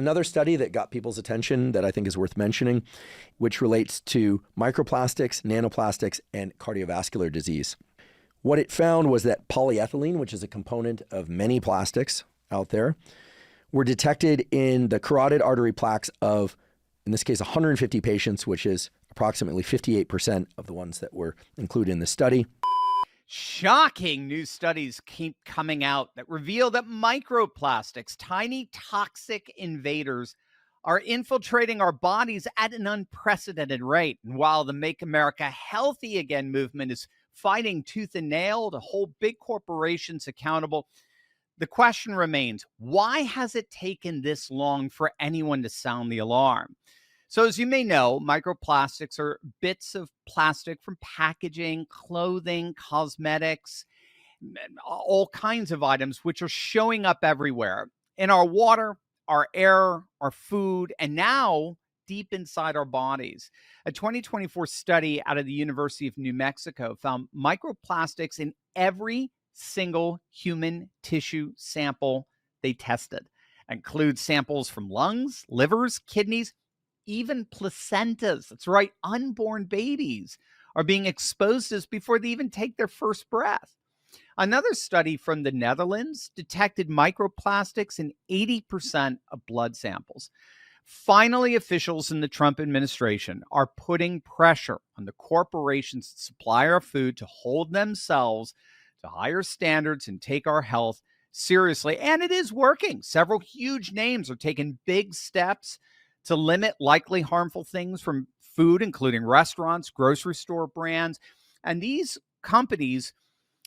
another study that got people's attention that I think is worth mentioning, which relates to microplastics, nanoplastics, and cardiovascular disease. What it found was that polyethylene, which is a component of many plastics out there, were detected in the carotid artery plaques of, in this case, 150 patients, which is approximately 58% of the ones that were included in the study. Shocking new studies keep coming out that reveal that microplastics, tiny toxic invaders, are infiltrating our bodies at an unprecedented rate. And while the Make America Healthy Again movement is fighting tooth and nail to hold big corporations accountable, the question remains, why has it taken this long for anyone to sound the alarm? So as you may know, microplastics are bits of plastic from packaging, clothing, cosmetics, all kinds of items, which are showing up everywhere in our water, our air, our food, and now deep inside our bodies. A 2024 study out of the University of New Mexico found microplastics in every single human tissue sample they tested. It includes samples from lungs, livers, kidneys, even placentas. That's right, unborn babies are being exposed to this before they even take their first breath. Another study from the Netherlands detected microplastics in 80% of blood samples. Finally, officials in the Trump administration are putting pressure on the corporations that supply our food to hold themselves to higher standards and take our health seriously. And it is working. Several huge names are taking big steps to limit likely harmful things from food, including restaurants, grocery store brands. And these companies,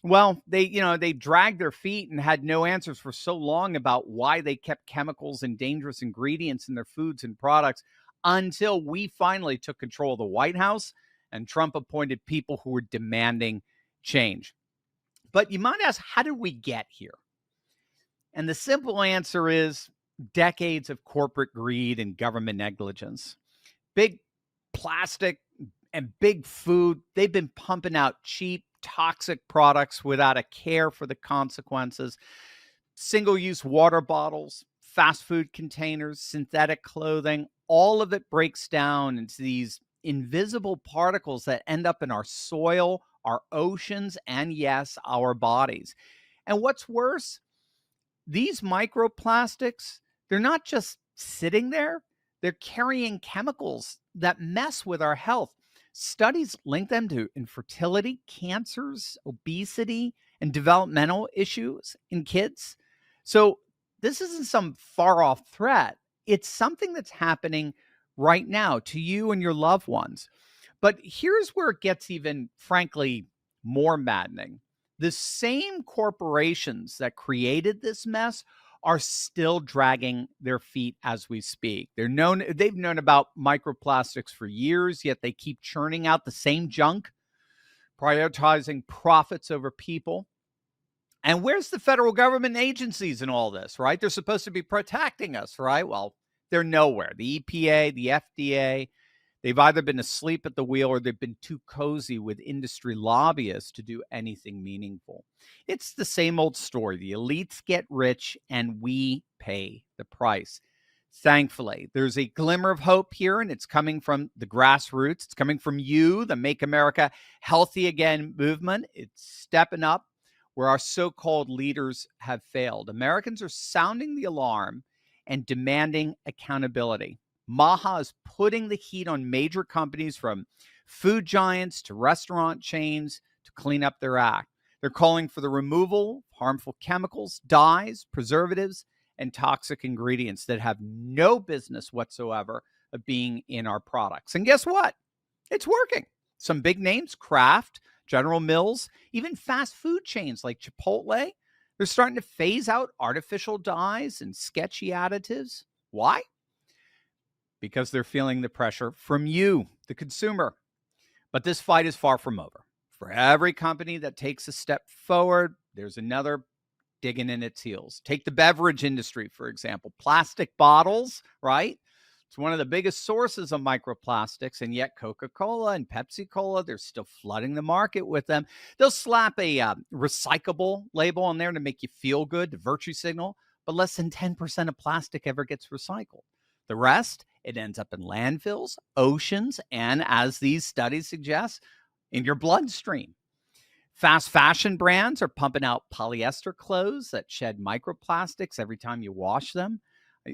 well, they dragged their feet and had no answers for so long about why they kept chemicals and dangerous ingredients in their foods and products until we finally took control of the White House and Trump appointed people who were demanding change. But you might ask, how did we get here? And the simple answer is decades of corporate greed and government negligence. Big plastic and big food, they've been pumping out cheap, toxic products without a care for the consequences. Single-use water bottles, fast food containers, synthetic clothing, all of it breaks down into these invisible particles that end up in our soil, our oceans, and yes, our bodies. And what's worse, these microplastics, they're not just sitting there, they're carrying chemicals that mess with our health. Studies link them to infertility, cancers, obesity, and developmental issues in kids. So this isn't some far-off threat. It's something that's happening right now to you and your loved ones. But here's where it gets even, frankly, more maddening. The same corporations that created this mess are still dragging their feet as we speak. They've known about microplastics for years, yet they keep churning out the same junk, prioritizing profits over people. And where's the federal government agencies in all this, right? They're supposed to be protecting us, right? Well, they're nowhere. The EPA, the FDA, they've either been asleep at the wheel or they've been too cozy with industry lobbyists to do anything meaningful. It's the same old story. The elites get rich and we pay the price. Thankfully, there's a glimmer of hope here, and it's coming from the grassroots. It's coming from you, the Make America Healthy Again movement. It's stepping up where our so-called leaders have failed. Americans are sounding the alarm and demanding accountability. MAHA is putting the heat on major companies from food giants to restaurant chains to clean up their act. They're calling for the removal of harmful chemicals, dyes, preservatives, and toxic ingredients that have no business whatsoever of being in our products. And guess what? It's working. Some big names, Kraft, General Mills, even fast food chains like Chipotle, they're starting to phase out artificial dyes and sketchy additives. Why? Because they're feeling the pressure from you, the consumer. But this fight is far from over. For every company that takes a step forward, there's another digging in its heels. Take the beverage industry, for example. Plastic bottles, right? It's one of the biggest sources of microplastics, and yet Coca-Cola and Pepsi-Cola, they're still flooding the market with them. They'll slap a recyclable label on there to make you feel good, the virtue signal. but less than 10% of plastic ever gets recycled. The rest, it ends up in landfills, oceans, and as these studies suggest, in your bloodstream. Fast fashion brands are pumping out polyester clothes that shed microplastics every time you wash them.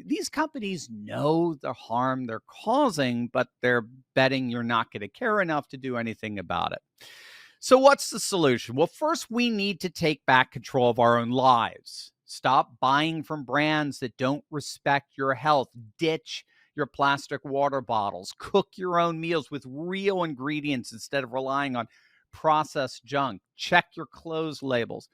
These companies know the harm they're causing, but they're betting you're not going to care enough to do anything about it. So, what's the solution? Well, first, we need to take back control of our own lives. Stop buying from brands that don't respect your health. Ditch your plastic water bottles. Cook your own meals with real ingredients instead of relying on processed junk. Check your clothes labels.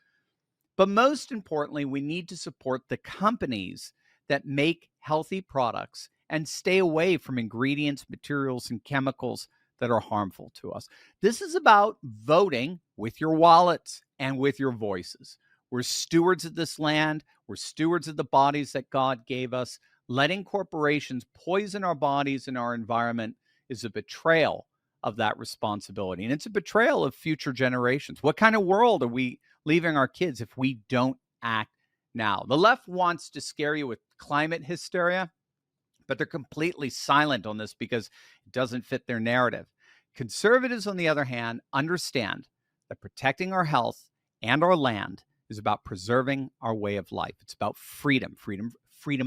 But most importantly, we need to support the companies that make healthy products and stay away from ingredients, materials, and chemicals that are harmful to us. This is about voting with your wallets and with your voices. We're stewards of this land. We're stewards of the bodies that God gave us. Letting corporations poison our bodies and our environment is a betrayal of that responsibility. And it's a betrayal of future generations. What kind of world are we leaving our kids if we don't act now? The left wants to scare you with climate hysteria, but they're completely silent on this because it doesn't fit their narrative. Conservatives, on the other hand, understand that protecting our health and our land is about preserving our way of life. It's about freedom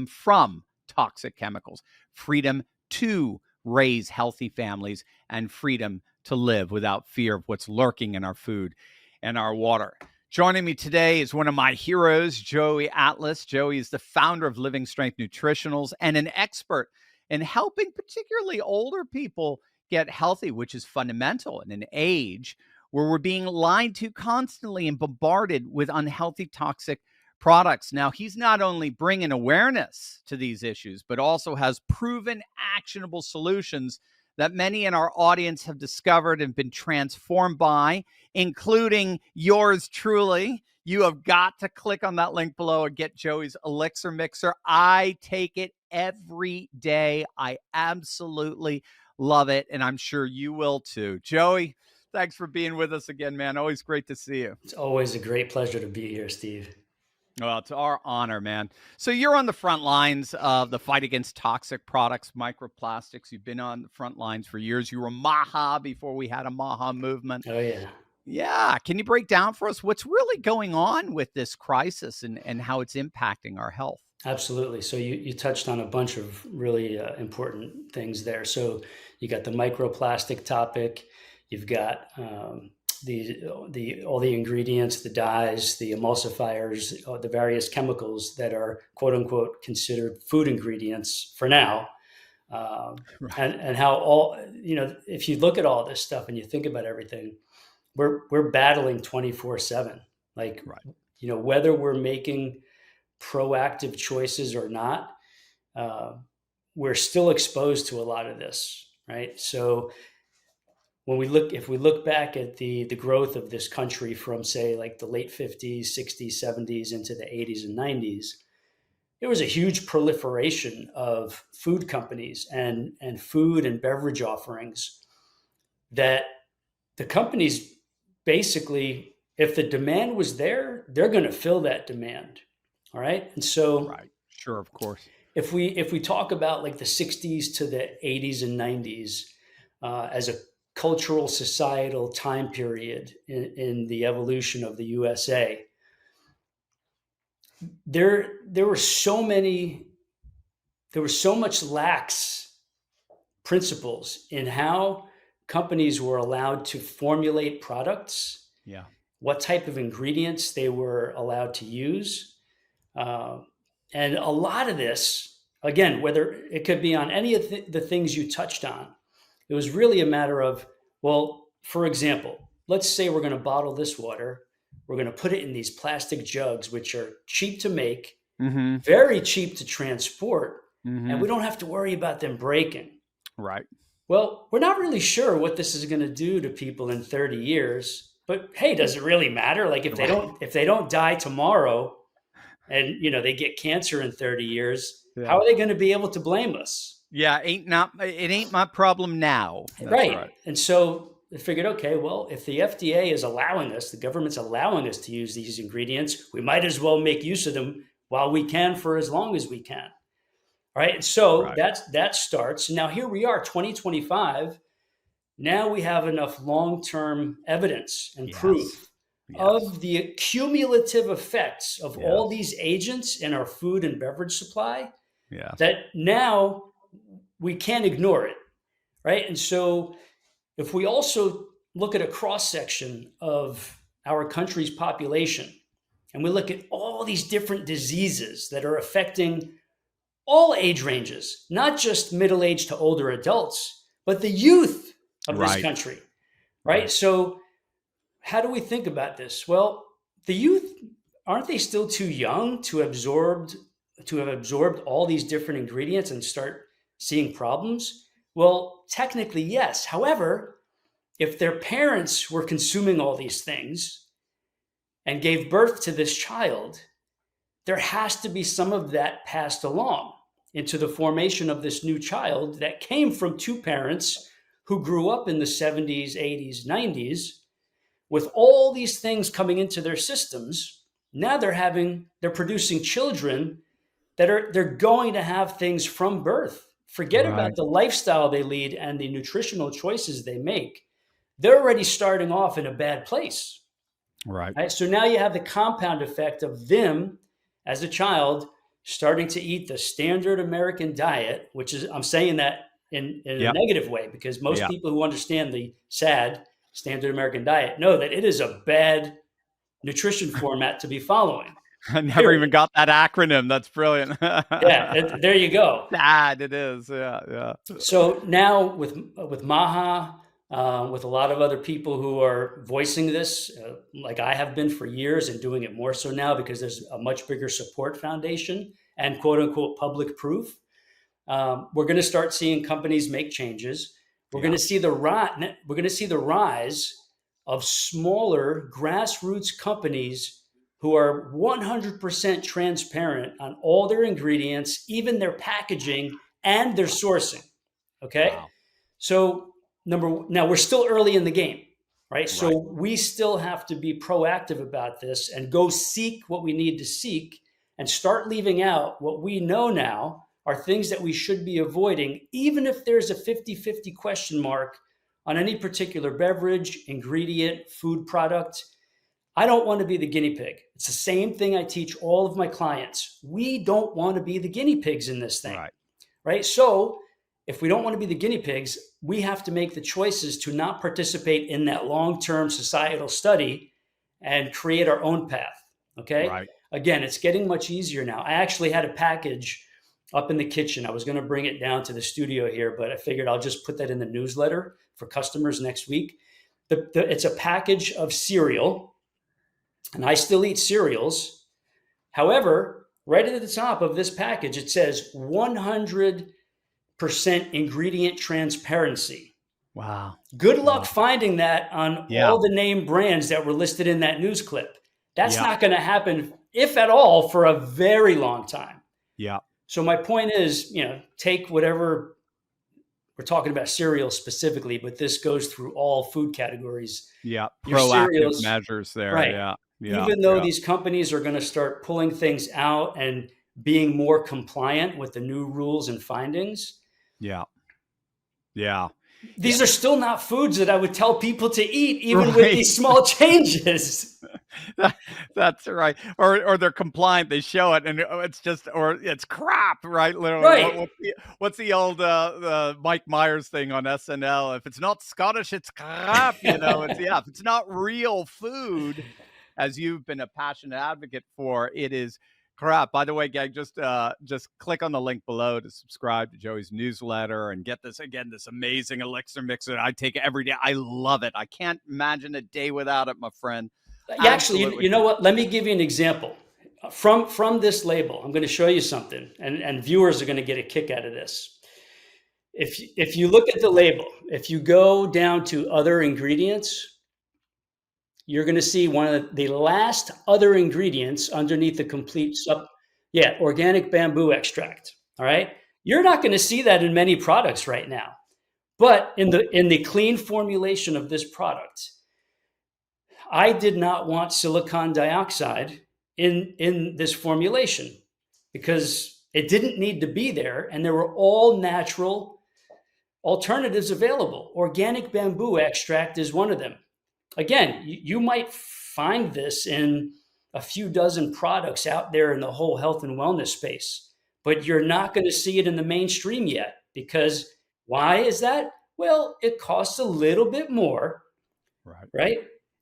from toxic chemicals, freedom to raise healthy families, and freedom to live without fear of what's lurking in our food and our water. Joining me today is one of my heroes, Joey Atlas. Joey is the founder of Living Strength Nutritionals and an expert in helping particularly older people get healthy, which is fundamental in an age where we're being lied to constantly and bombarded with unhealthy, toxic products. Now, he's not only bringing awareness to these issues, but also has proven actionable solutions that many in our audience have discovered and been transformed by, including yours truly. You have got to click on that link below and get Joey's Elixir Mixer. I take it every day. I absolutely love it, and I'm sure you will too. Joey, thanks for being with us again, man. Always great to see you. It's always a great pleasure to be here, Steve. Well, it's our honor, man. So you're on the front lines of the fight against toxic products, microplastics. You've been on the front lines for years. You were MAHA before we had a MAHA movement. Oh, yeah. Yeah. Can you break down for us what's really going on with this crisis and how it's impacting our health? Absolutely. So you touched on a bunch of really important things there. So you got the microplastic topic. You've got all the ingredients, the dyes, the emulsifiers, the various chemicals that are quote unquote considered food ingredients for now. Right. And how all, if you look at all this stuff and you think about everything, we're battling 24/7. Like, Right. Whether we're making proactive choices or not, we're still exposed to a lot of this, right? So if we look back at the growth of this country from, say, like the late 50s, 60s, 70s into the 80s and 90s, there was a huge proliferation of food companies and food and beverage offerings that the companies basically, if the demand was there, they're going to fill that demand. All right. And so, Right. Sure, of course. if we talk about like the 60s to the 80s and 90s as a cultural societal time period in the evolution of the USA, there were so much lax principles in how companies were allowed to formulate products, Yeah. what type of ingredients they were allowed to use. And a lot of this, again, whether it could be on any of the things you touched on, it was really a matter of, well, for example, let's say we're going to bottle this water. We're going to put it in these plastic jugs, which are cheap to make, Mm-hmm. very cheap to transport, Mm-hmm. and we don't have to worry about them breaking. Right. Well, we're not really sure what this is going to do to people in 30 years, but hey, does it really matter? Like if they don't die tomorrow and they get cancer in 30 years, how are they going to be able to blame us? Yeah, it ain't my problem now. That's right. And so they figured, okay, well, if the FDA is allowing us, the government's allowing us to use these ingredients, we might as well make use of them while we can for as long as we can. All right. And so Right. that starts. Now here we are, 2025. Now we have enough long-term evidence and proof of the cumulative effects of all these agents in our food and beverage supply that now we can't ignore it. Right. And so if we also look at a cross-section of our country's population, and we look at all these different diseases that are affecting all age ranges, not just middle-aged to older adults, but the youth of this country, right? So how do we think about this? Well, the youth, aren't they still too young to have absorbed all these different ingredients and start seeing problems? Well, technically, yes. However, if their parents were consuming all these things and gave birth to this child, there has to be some of that passed along into the formation of this new child that came from two parents who grew up in the 70s, 80s, 90s with all these things coming into their systems. Now they're producing children they're going to have things from birth. Forget about the lifestyle they lead and the nutritional choices they make. They're already starting off in a bad place. Right. So now you have the compound effect of them as a child starting to eat the standard American diet, which is, I'm saying that in a negative way, because most people who understand the SAD, standard American diet, know that it is a bad nutrition format to be following. I never even got that acronym. That's brilliant. There you go. SAD, it is. Yeah. So now with Maha, with a lot of other people who are voicing this, like I have been for years and doing it more so now because there's a much bigger support foundation and quote unquote public proof. We're going to start seeing companies make changes. We're going to see the rise of smaller grassroots companies who are 100% transparent on all their ingredients, even their packaging and their sourcing. Okay. Wow. So now we're still early in the game, right? So we still have to be proactive about this and go seek what we need to seek and start leaving out what we know now are things that we should be avoiding, even if there's a 50-50 question mark on any particular beverage, ingredient, food product. I don't want to be the guinea pig. It's the same thing I teach all of my clients. We don't want to be the guinea pigs in this thing, right? So if we don't want to be the guinea pigs, we have to make the choices to not participate in that long-term societal study and create our own path, okay? Again, it's getting much easier now. I actually had a package up in the kitchen. I was going to bring it down to the studio here, but I figured I'll just put that in the newsletter for customers next week. It's a package of cereal, and I still eat cereals. However, right at the top of this package, it says 100% ingredient transparency. Wow. Good luck finding that on all the name brands that were listed in that news clip. That's not going to happen, if at all, for a very long time. So my point is, take whatever, we're talking about cereal specifically, but this goes through all food categories. Proactive measures there. Even though these companies are going to start pulling things out and being more compliant with the new rules and findings. These are still not foods that I would tell people to eat, even with these small changes. That's right. Or they're compliant. They show it, and it's just, or it's crap, right? Literally. What's the old Mike Myers thing on SNL? If it's not Scottish, it's crap. If it's not real food, as you've been a passionate advocate for, it is crap. By the way, gang, just click on the link below to subscribe to Joey's newsletter and get this amazing elixir mixer. I take it every day. I love it. I can't imagine a day without it, my friend. Actually, you know what? Let me give you an example from this label. I'm going to show you something, and viewers are going to get a kick out of this. If you look at the label, if you go down to other ingredients, you're going to see one of the last other ingredients underneath the complete organic bamboo extract. All right. You're not going to see that in many products right now, but in the clean formulation of this product, I did not want silicon dioxide in this formulation because it didn't need to be there, and there were all natural alternatives available. Organic bamboo extract is one of them. Again, you might find this in a few dozen products out there in the whole health and wellness space, but you're not going to see it in the mainstream yet. Because why is that? Well, it costs a little bit more, right?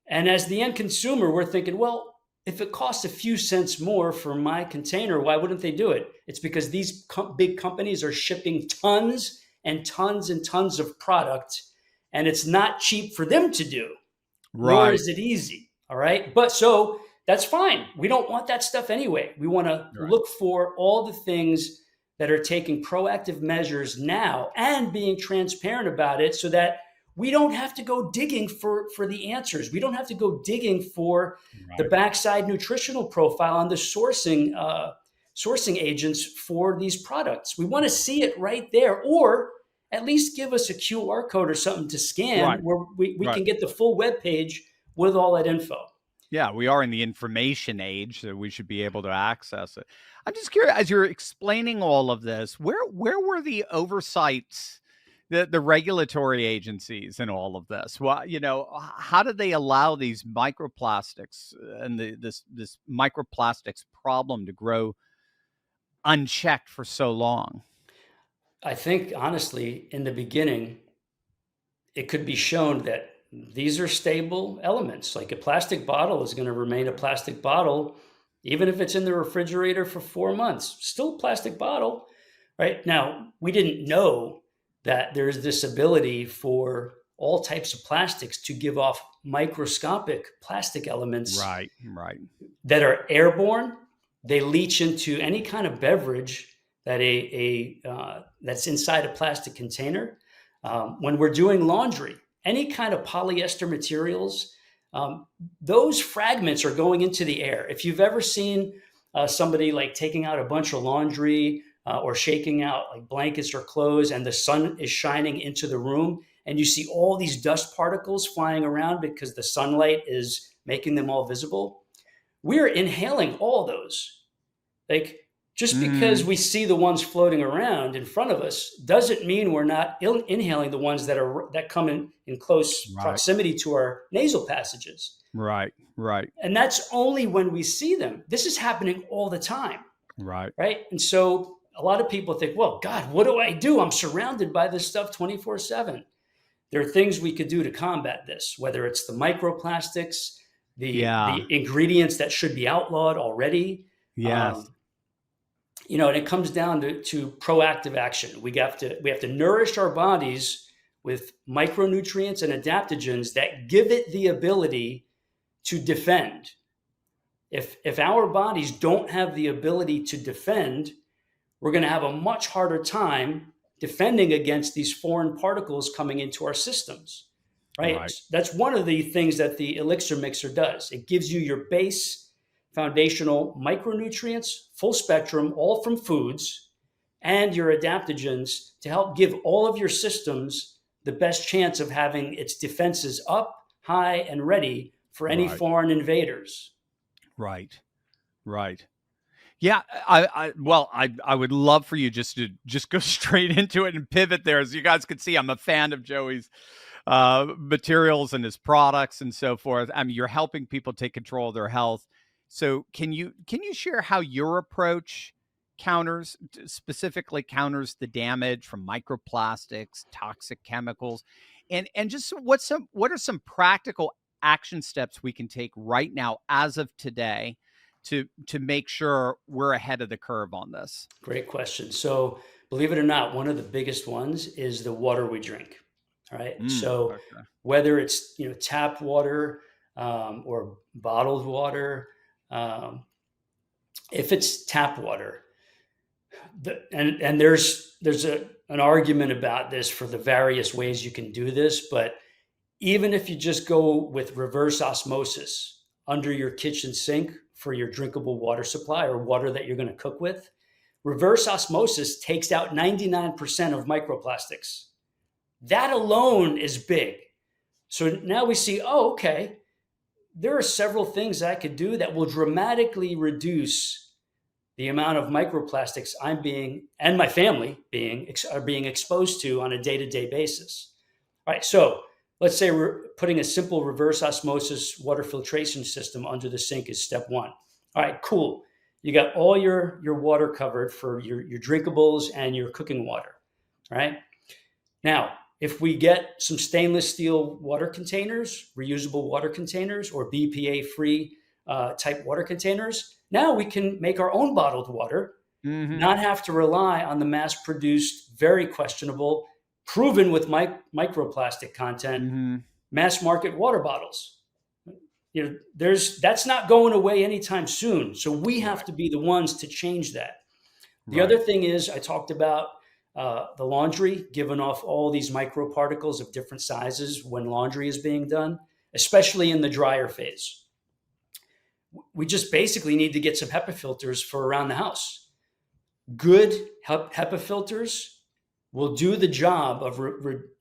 And as the end consumer, we're thinking, well, if it costs a few cents more for my container, why wouldn't they do it? It's because these big companies are shipping tons and tons and tons of product, and it's not cheap for them to do, nor is it easy. All right. But so that's fine. We don't want that stuff anyway. We want to look for all the things that are taking proactive measures now and being transparent about it so that we don't have to go digging for the answers. We don't have to go digging for the backside nutritional profile and the sourcing agents for these products. We want to see it right there, or at least give us a QR code or something to scan where we can get the full web page with all that info. Yeah, we are in the information age, so we should be able to access it. I'm just curious, as you're explaining all of this, where were the oversights, the regulatory agencies in all of this? Well, how did they allow these microplastics and this microplastics problem to grow unchecked for so long? I think, honestly, in the beginning, it could be shown that these are stable elements. Like a plastic bottle is going to remain a plastic bottle, even if it's in the refrigerator for 4 months, still a plastic bottle, right? Now, we didn't know that there's this ability for all types of plastics to give off microscopic plastic elements that are airborne. They leach into any kind of beverage that that's inside a plastic container. When we're doing laundry, any kind of polyester materials, those fragments are going into the air. If you've ever seen somebody like taking out a bunch of laundry or shaking out like blankets or clothes, and the sun is shining into the room, and you see all these dust particles flying around because the sunlight is making them all visible, we're inhaling all those. Like, just because we see the ones floating around in front of us doesn't mean we're not inhaling the ones that come in close proximity to our nasal passages. Right. And that's only when we see them. This is happening all the time. Right. And so a lot of people think, well, God, what do I do? I'm surrounded by this stuff 24/7. There are things we could do to combat this, whether it's the microplastics, the ingredients that should be outlawed already. Yes. And it comes down to proactive action. We have to nourish our bodies with micronutrients and adaptogens that give it the ability to defend. If our bodies don't have the ability to defend, we're going to have a much harder time defending against these foreign particles coming into our systems, right? That's one of the things that the Elixir Mixer does. It gives you your base foundational micronutrients, full spectrum, all from foods, and your adaptogens to help give all of your systems the best chance of having its defenses up, high, and ready for any foreign invaders. Right. Yeah, I would love for you just to go straight into it and pivot there. As you guys can see, I'm a fan of Joey's materials and his products and so forth. I mean, you're helping people take control of their health. So can you share how your approach specifically counters the damage from microplastics, toxic chemicals, and just what are some practical action steps we can take right now as of today to make sure we're ahead of the curve on this? Great question. So believe it or not, one of the biggest ones is the water we drink. All right. So whether it's tap water or bottled water, if it's tap water, and there's an argument about this for the various ways you can do this, but even if you just go with reverse osmosis under your kitchen sink for your drinkable water supply or water that you're going to cook with, reverse osmosis takes out 99% of microplastics. That alone is big. So now we see, okay, there are several things I could do that will dramatically reduce the amount of microplastics I'm being, and my family are being exposed to on a day-to-day basis. All right, so let's say we're putting a simple reverse osmosis water filtration system under the sink is step one. All right, cool. You got all your water covered for your drinkables and your cooking water, right? Now, if we get some stainless steel water containers, reusable water containers, or BPA-free type water containers, now we can make our own bottled water, not have to rely on the mass-produced, very questionable, proven with microplastic content, mass market water bottles. That's not going away anytime soon. So we have to be the ones to change that. The other thing is, I talked about the laundry, giving off all these microparticles of different sizes when laundry is being done, especially in the dryer phase. We just basically need to get some HEPA filters for around the house. Good HEPA filters will do the job of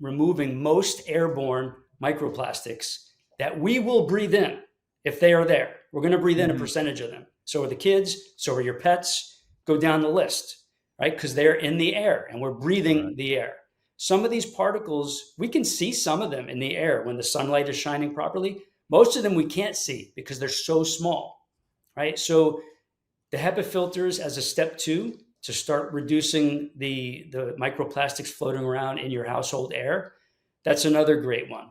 removing most airborne microplastics that we will breathe in if they are there. We're going to breathe in a percentage of them. So are the kids, so are your pets, go down the list, right? Because they're in the air and we're breathing the air. Some of these particles, we can see some of them in the air when the sunlight is shining properly. Most of them we can't see because they're so small, right? So the HEPA filters as a step two to start reducing the microplastics floating around in your household air, that's another great one.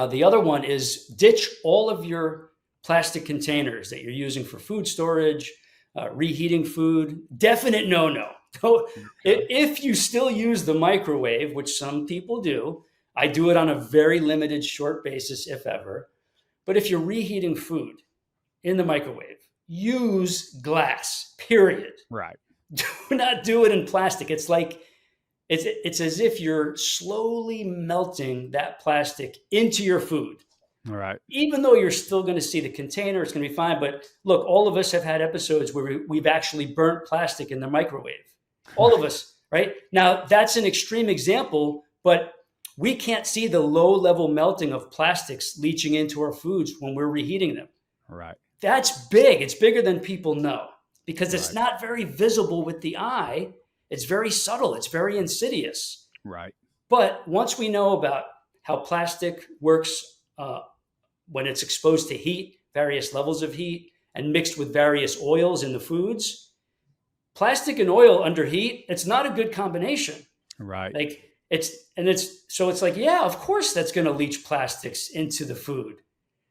The other one is ditch all of your plastic containers that you're using for food storage, reheating food. Definite no-no. If you still use the microwave, which some people do, I do it on a very limited, short basis, if ever. But if you're reheating food in the microwave, use glass, period. Right. Do not do it in plastic. It's like, it's as if you're slowly melting that plastic into your food. All right. Even though you're still going to see the container, it's going to be fine. But look, all of us have had episodes where we've actually burnt plastic in the microwave. All of us, right? Now, that's an extreme example, but we can't see the low-level melting of plastics leaching into our foods when we're reheating them. Right. That's big. It's bigger than people know because it's not very visible with the eye. It's very subtle. It's very insidious. Right. But once we know about how plastic works when it's exposed to heat, various levels of heat, and mixed with various oils in the foods, plastic and oil under heat, it's not a good combination. Right. Like it's like, yeah, of course that's going to leach plastics into the food.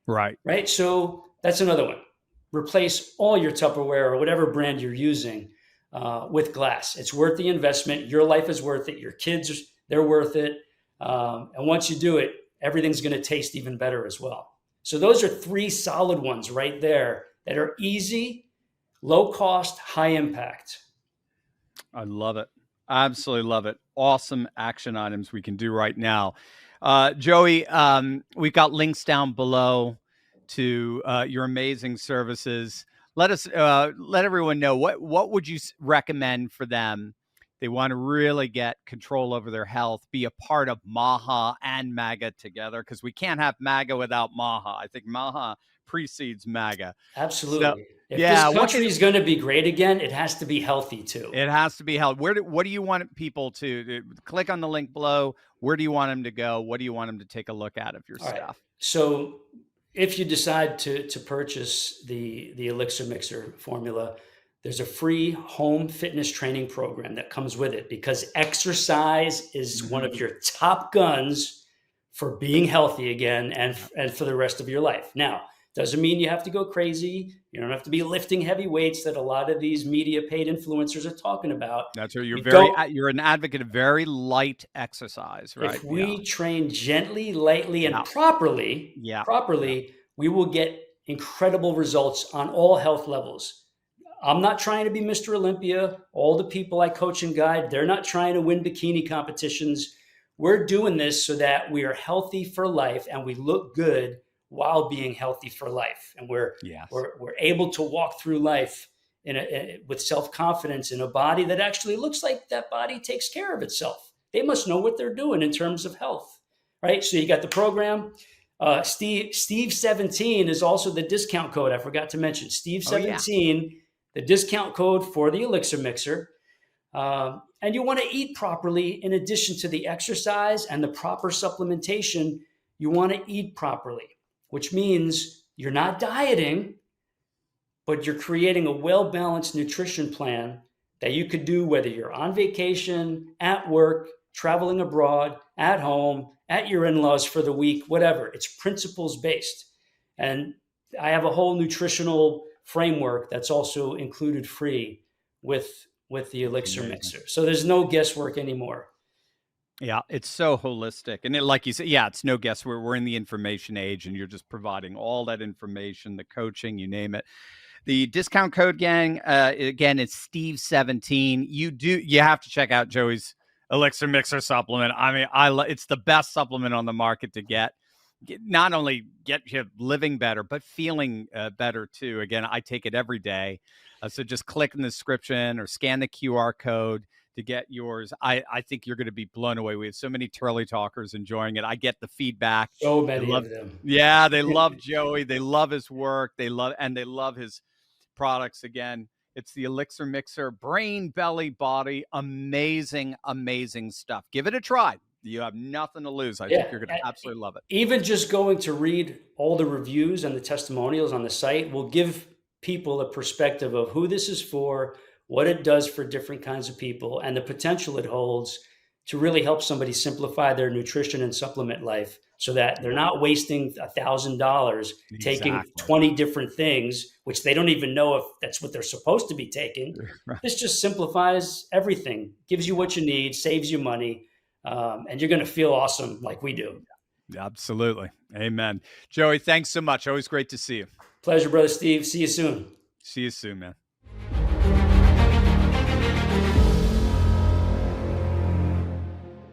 Right. Right. So that's another one. Replace all your Tupperware or whatever brand you're using with glass. It's worth the investment. Your life is worth it. Your kids, they're worth it. And once you do it, everything's going to taste even better as well. So those are three solid ones right there that are easy, low cost, high impact. I love it. Absolutely love it. Awesome action items we can do right now. Joey, we've got links down below to your amazing services. Let everyone know what would you recommend for them? They want to really get control over their health, be a part of MAHA and MAGA together, because we can't have MAGA without MAHA. I think MAHA precedes MAGA. Absolutely. So, if this country is going to be great again, it has to be healthy too. It has to be healthy. What do you want people to click on the link below? Where do you want them to go? What do you want them to take a look at of your stuff? Right. So if you decide to purchase the Elixir Mixer formula, there's a free home fitness training program that comes with it because exercise is one of your top guns for being healthy again and for the rest of your life. Now, doesn't mean you have to go crazy. You don't have to be lifting heavy weights that a lot of these media paid influencers are talking about. That's right. You're an advocate of very light exercise, right? If we train gently, lightly, and properly, we will get incredible results on all health levels. I'm not trying to be Mr. Olympia. All the people I coach and guide, they're not trying to win bikini competitions. We're doing this so that we are healthy for life and we look good while being healthy for life. And we're able to walk through life with self-confidence in a body that actually looks like that body takes care of itself. They must know what they're doing in terms of health, right? So you got the program. Steve 17 is also the discount code. I forgot to mention Steve Oh, yeah. 17, the discount code for the Elixir Mixer. And you want to eat properly in addition to the exercise and the proper supplementation. You want to eat properly, which means you're not dieting, but you're creating a well-balanced nutrition plan that you could do whether you're on vacation, at work, traveling abroad, at home, at your in-laws for the week, whatever. It's principles based. And I have a whole nutritional framework that's also included free with the Elixir Mixer. So there's no guesswork anymore. Yeah, it's so holistic. And like you said, yeah, it's no guesswork. We're in the information age, and you're just providing all that information, the coaching, you name it. The discount code, gang, again, it's Steve17. You have to check out Joey's Elixir Mixer supplement. I mean, it's the best supplement on the market to get. Not only get you living better, but feeling better too. Again, I take it every day. So just click in the description or scan the QR code to get yours. I think you're going to be blown away. We have so many Turley talkers enjoying it. I get the feedback. So many of them. Yeah, they love Joey. They love his work. They love his products. Again, it's the Elixir Mixer, brain, belly, body. Amazing, amazing stuff. Give it a try. You have nothing to lose. I think you're going to absolutely love it. Even just going to read all the reviews and the testimonials on the site will give people a perspective of who this is for, what it does for different kinds of people, and the potential it holds to really help somebody simplify their nutrition and supplement life so that they're not wasting $1,000 taking 20 different things, which they don't even know if that's what they're supposed to be taking. This just simplifies everything, gives you what you need, saves you money, and you're going to feel awesome like we do. Absolutely. Amen. Joey, thanks so much. Always great to see you. Pleasure, brother Steve. See you soon. See you soon, man.